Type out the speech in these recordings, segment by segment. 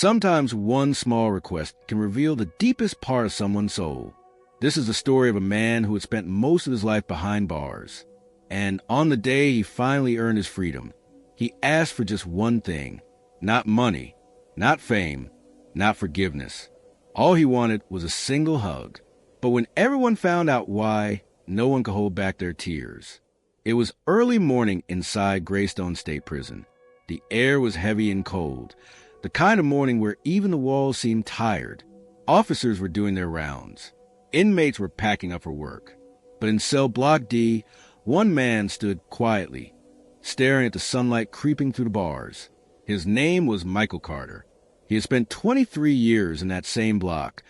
Sometimes one small request can reveal the deepest part of someone's soul. This is the story of a man who had spent most of his life behind bars. And on the day he finally earned his freedom, he asked for just one thing. Not money, not fame, not forgiveness. All he wanted was a single hug. But when everyone found out why, no one could hold back their tears. It was early morning inside Greystone State Prison. The air was heavy and cold, the kind of morning where even the walls seemed tired. Officers were doing their rounds. Inmates were packing up for work. But in cell Block D, one man stood quietly, staring at the sunlight creeping through the bars. His name was Michael Carter. He had spent 23 years in that same block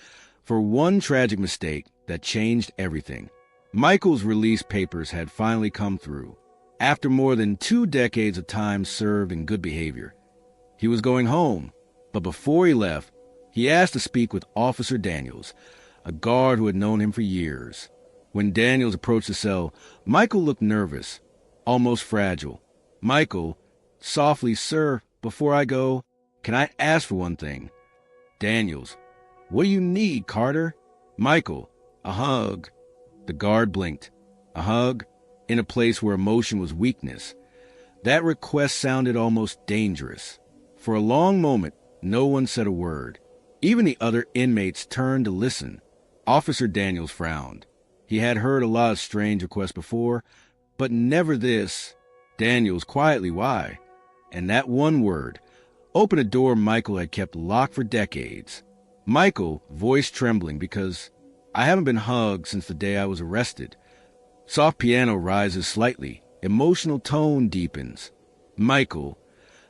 for one tragic mistake that changed everything. Michael's release papers had finally come through. After more than 2 decades of time served in good behavior, he was going home. But before he left, he asked to speak with Officer Daniels, a guard who had known him for years. When Daniels approached the cell, Michael looked nervous, almost fragile. Michael, softly, "Sir, before I go, can I ask for one thing?" Daniels, "What do you need, Carter?" Michael, "A hug." The guard blinked. A hug? In a place where emotion was weakness. That request sounded almost dangerous. For a long moment, no one said a word. Even the other inmates turned to listen. Officer Daniels frowned. He had heard a lot of strange requests before, but never this. Daniels quietly, "Why?" And that one word opened a door Michael had kept locked for decades. Michael, voice trembling, "Because I haven't been hugged since the day I was arrested." Soft piano rises slightly. Emotional tone deepens. "Michael,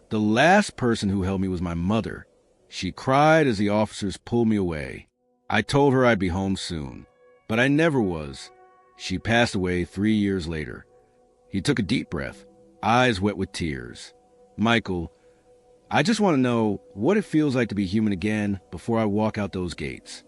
the last person who held me was my mother. She cried as the officers pulled me away. I told her I'd be home soon, but I never was. She passed away 3 years later." He took a deep breath, eyes wet with tears. "Michael, I just want to know what it feels like to be human again before I walk out those gates."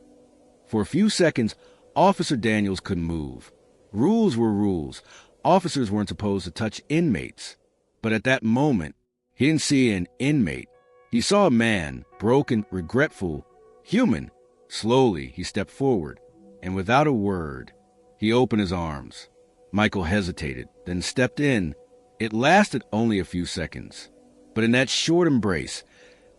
For a few seconds, Officer Daniels couldn't move. Rules were rules. Officers weren't supposed to touch inmates. But at that moment, he didn't see an inmate. He saw a man, broken, regretful, human. Slowly, he stepped forward, and without a word, he opened his arms. Michael hesitated, then stepped in. It lasted only a few seconds. But in that short embrace,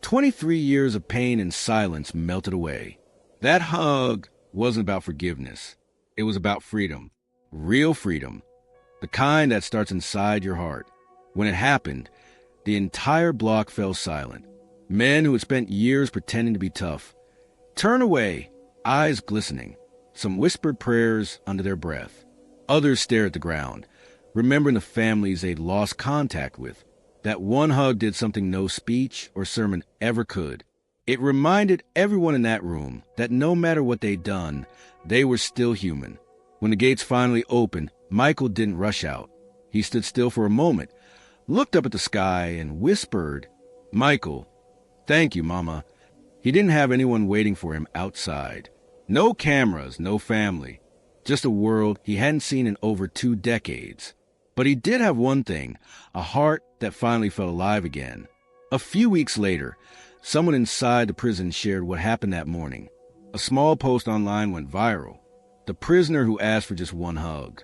23 years of pain and silence melted away. That hug wasn't about forgiveness. It was about freedom. Real freedom. The kind that starts inside your heart. When it happened, the entire block fell silent. Men who had spent years pretending to be tough turned away, eyes glistening. Some whispered prayers under their breath. Others stared at the ground, remembering the families they'd lost contact with. That one hug did something no speech or sermon ever could. It reminded everyone in that room that no matter what they'd done, they were still human. When the gates finally opened, Michael didn't rush out. He stood still for a moment, looked up at the sky, and whispered, "Michael, thank you, Mama." He didn't have anyone waiting for him outside. No cameras, no family. Just a world he hadn't seen in over 2 decades. But he did have one thing, a heart that finally felt alive again. A few weeks later, someone inside the prison shared what happened that morning. A small post online went viral. The prisoner who asked for just one hug.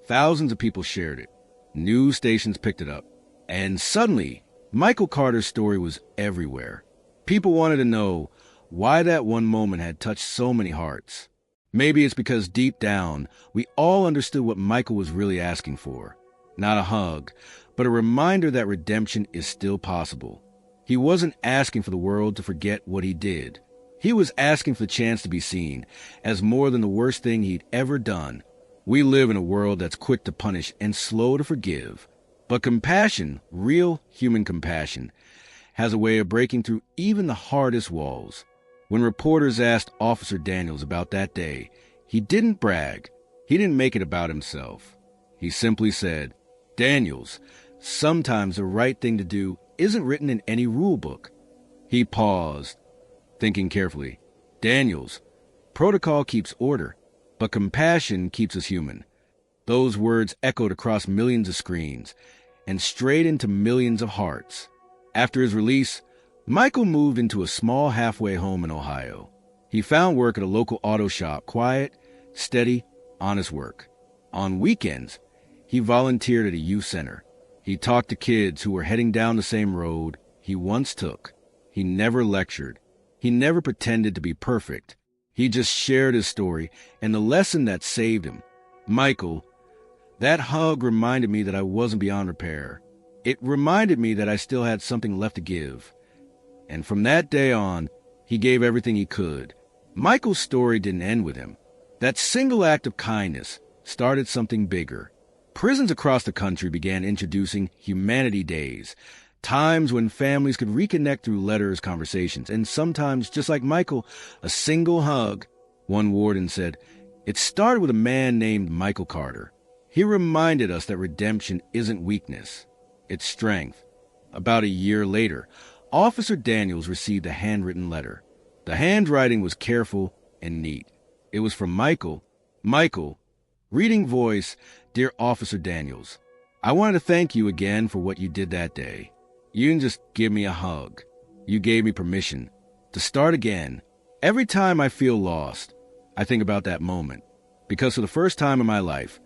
Thousands of people shared it. News stations picked it up. And suddenly, Michael Carter's story was everywhere. People wanted to know why that one moment had touched so many hearts. Maybe it's because deep down, we all understood what Michael was really asking for. Not a hug, but a reminder that redemption is still possible. He wasn't asking for the world to forget what he did. He was asking for the chance to be seen as more than the worst thing he'd ever done. We live in a world that's quick to punish and slow to forgive. But compassion, real human compassion, has a way of breaking through even the hardest walls. When reporters asked Officer Daniels about that day, he didn't brag. He didn't make it about himself. He simply said, "Daniels, sometimes the right thing to do isn't written in any rule book." He paused, thinking carefully. "Daniels, protocol keeps order, but compassion keeps us human." Those words echoed across millions of screens and straight into millions of hearts. After his release, Michael moved into a small halfway home in Ohio. He found work at a local auto shop, quiet, steady, honest work. On weekends, he volunteered at a youth center. He talked to kids who were heading down the same road he once took. He never lectured. He never pretended to be perfect. He just shared his story and the lesson that saved him. Michael, that hug reminded me that I wasn't beyond repair. It reminded me that I still had something left to give. And from that day on, he gave everything he could. Michael's story didn't end with him. That single act of kindness started something bigger. Prisons across the country began introducing Humanity Days, times when families could reconnect through letters, conversations, and sometimes, just like Michael, a single hug. One warden said, "It started with a man named Michael Carter. He reminded us that redemption isn't weakness, it's strength." About a year later, Officer Daniels received a handwritten letter. The handwriting was careful and neat. It was from Michael. Michael, reading voice, "Dear Officer Daniels, I wanted to thank you again for what you did that day. You didn't just give me a hug. You gave me permission to start again. Every time I feel lost, I think about that moment. Because for the first time in my life,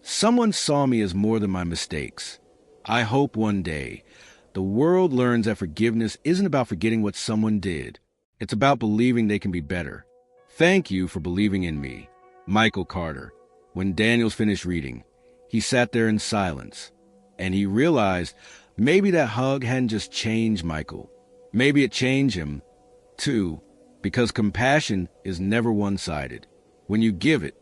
someone saw me as more than my mistakes. I hope one day the world learns that forgiveness isn't about forgetting what someone did. It's about believing they can be better. Thank you for believing in me. Michael Carter." When Daniels finished reading, he sat there in silence, and he realized maybe that hug hadn't just changed Michael. Maybe it changed him, too, because compassion is never one-sided. When you give it,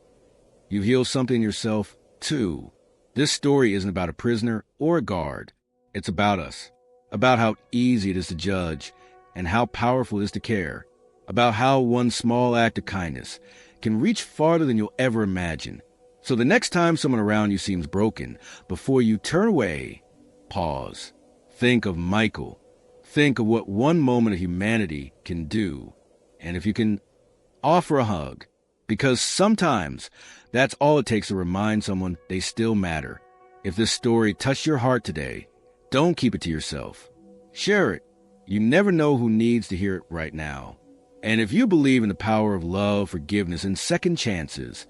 you heal something in yourself, too. This story isn't about a prisoner or a guard. It's about us, about how easy it is to judge and how powerful it is to care, about how one small act of kindness can reach farther than you'll ever imagine. So the next time someone around you seems broken, before you turn away, pause. Think of Michael. Think of what one moment of humanity can do. And if you can, offer a hug. Because sometimes that's all it takes to remind someone they still matter. If this story touched your heart today, don't keep it to yourself. Share it. You never know who needs to hear it right now. And if you believe in the power of love, forgiveness, and second chances,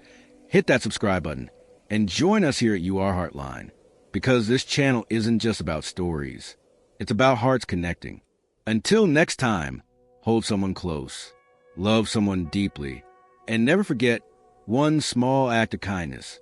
hit that subscribe button and join us here at Heartline. Because this channel isn't just about stories. It's about hearts connecting. Until next time, hold someone close, love someone deeply, and never forget one small act of kindness